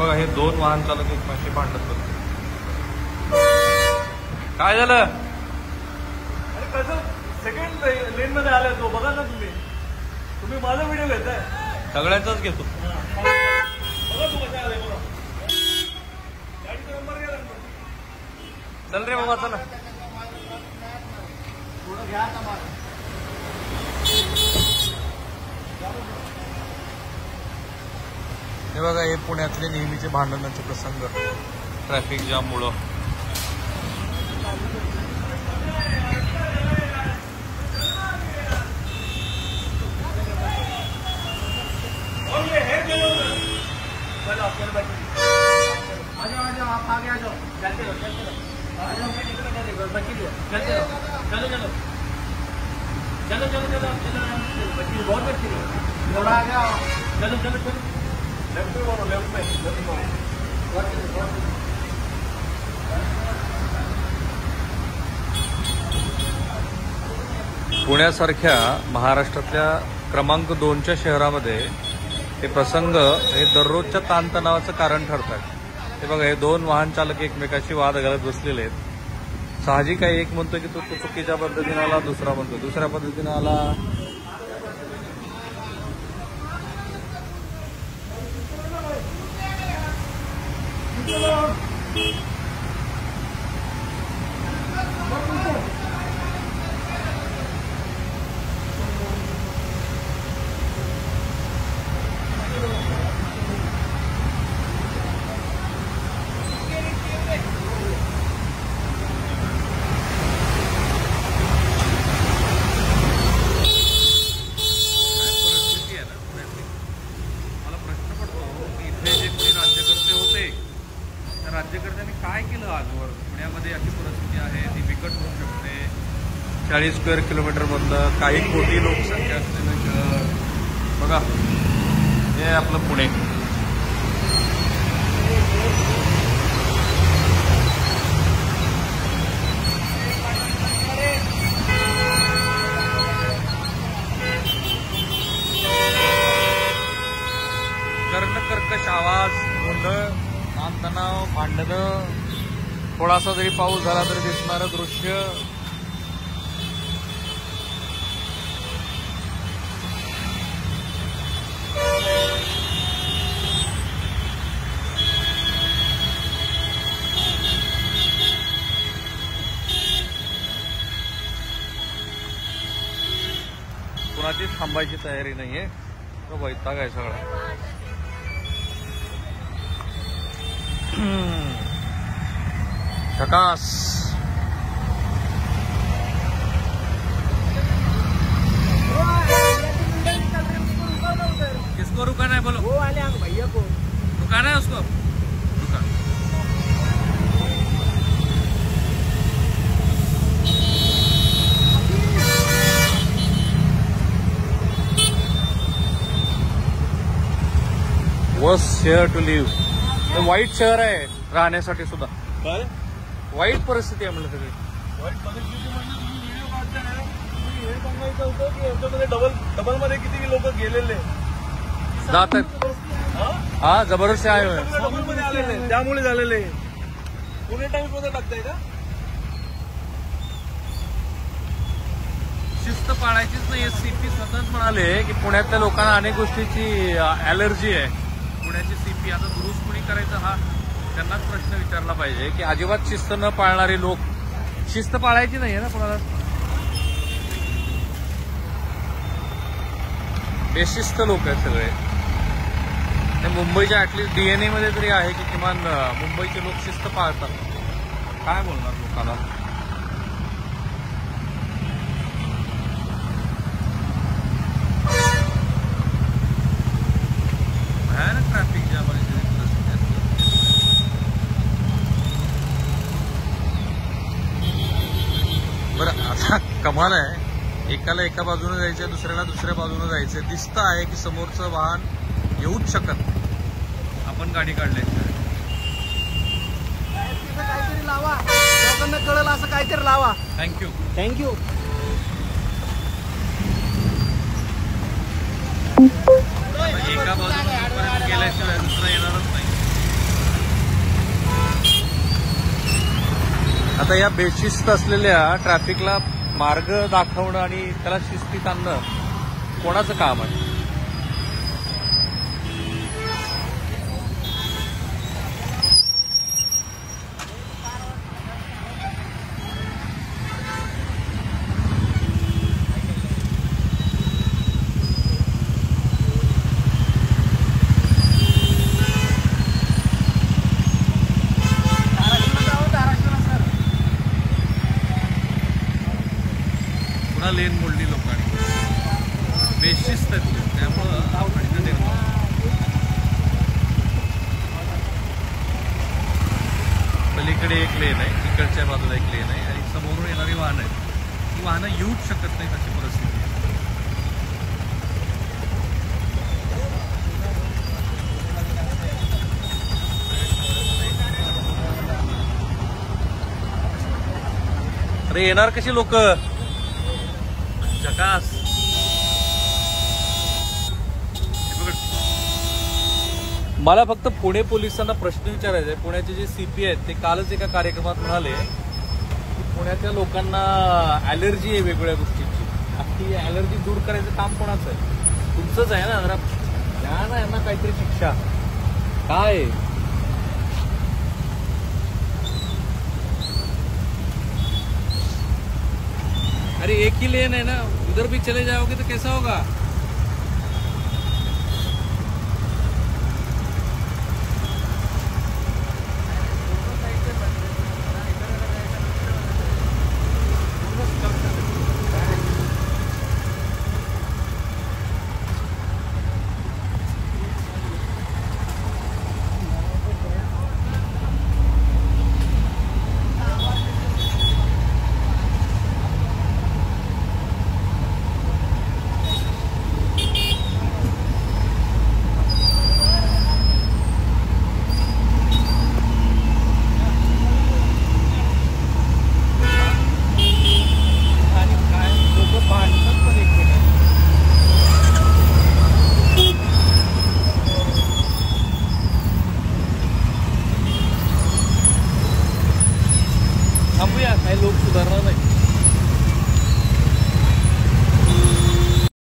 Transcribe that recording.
बघा हे दोन वाहन चालक एकमेकांशी भांडत होते. काय झालं? अरे कसं सेकंड लेन मध्ये आलाय तो, बघा ना तुम्ही माझा व्हिडिओ घेताय. सगळ्यांचाच घेतो. बघा तू कसा आलाय बघा. गाडीचा नंबर घ्या. चल रे बाबा चला. थोडं घ्या ना. हे बघा हे पुण्यातले नेहमीचे भांडणाचे प्रसंग ट्रॅफिक जाम मुळे. आप आगे आ जाओ, चलते रहो, चलते रहो. चलो बहुत अच्छी थोड़ा आ गया. चलो लेफ्ट में पुण्यासारख्या महाराष्ट्रातल्या क्रमांक 2च्या शहरामध्ये हे प्रसंग हे दररोजच्या ताणतणावाचं कारण ठरतात. हे बघा हे दोन वाहन चालक एकमेकाशी वाद घालत बसलेले आहेत. साहजिक आहे, एक म्हणतो की तो चुकीच्या पद्धतीने आला, दुसरा म्हणतो दुसऱ्या पद्धतीने आला. राज्यकर्त्यांनी काय केलं आजवर? पुण्यामध्ये अशी परिस्थिती आहे, ती बिकट होऊ शकते. 40 स्क्वेअर किलोमीटर मधलं काही कोटी लोकसंख्या असलेलं शहर बघा. हे आपलं पुणे. कर्णकर्कश आवाज, गोंधळ, ताणतणाव, भांडणं, थोडासा जरी पाऊस झाला तरी दिसणारं दृश्य. कुणाचीच थांबायची तयारी नाहीये. तो वैताग आहे सगळा. झकास. किसको रुकाना है बोलो? वो वाले भैया को रुकाना है उसको. रुका. Was share to live. वाईट शहर आहे राहण्यासाठी सुद्धा. काय वाईट परिस्थिती आहे म्हणलं सगळी. वाईट परिस्थिती म्हणजे तुम्ही व्हिडिओ काढताय, तुम्ही हे सांगायचं होतं की यांच्यामध्ये डबल मध्ये किती लोक गेलेले जात आहेत. हा जबरदस्त आहे. डबल मध्ये आलेले त्यामुळे झालेले. पुणे टाइम्स मध्ये टाकताय का? शिस्त पाळायचीच नाही. सीपी स्वतःच म्हणाले की पुण्यातल्या लोकांना अनेक गोष्टीची ऍलर्जी आहे. पुण्याची सीपी आता दुरुस्त कुणी करायचं हा त्यांनाच प्रश्न विचारला पाहिजे की अजिबात शिस्त न पाळणारे लोक. शिस्त पाळायची नाहीये ना कोणाला. बेशिस्त लोक आहेत सगळे. ते मुंबईच्या ऍटलिस्ट डीएनए मध्ये तरी आहे की किमान मुंबईचे लोक शिस्त पाळतात. काय बोलणार लोकांना. भयानक ट्रॅफिक जाम आहे. बरं आता कमाल आहे. एकाला एका बाजूने जायचंय, दुसऱ्याला दुसऱ्या बाजूने जायचंय. दिसतं आहे की समोरचं वाहन येऊच शकत नाही. आपण गाडी काढल्याची काहीतरी लावा, लोकांना कळलं असं काहीतरी लावा. थँक्यू. थँक्यू. एका बाजूने गेल्याशिवाय दुसरा येणारच नाही. आता या बेशिस्त असलेल्या ट्रॅफिकला मार्ग दाखवणं आणि त्याला शिस्तीत आणणं कोणाचं काम आहे? पुन्हा लेन मोडली लोकांनी, बेशिस्त आहेत लोक, त्यामुळं हा प्रश्न निर्माण. पलीकडे एक लेन आहे, इकडच्या बाजूला एक लेन आहे आणि समोरून येणारी वाहनं आहेत. ही वाहनं येऊच शकत नाहीत अशी परिस्थिती आहे. अरे येणार कशी लोक? जकास. मला फक्त पुणे पोलिसांना प्रश्न विचारायचा आहे. पुण्याचे जे सीपी आहेत ते कालच एका कार्यक्रमात म्हणाले की पुण्याच्या लोकांना ॲलर्जी आहे वेगवेगळ्या गोष्टींची. आपली ॲलर्जी दूर करायचं काम कोणाचं आहे? तुमचंच आहे ना. जरा द्या ना यांना काहीतरी शिक्षा. काय अरे एक ही लेन है ना, उधर भी चले जाओगे तो कैसा होगा?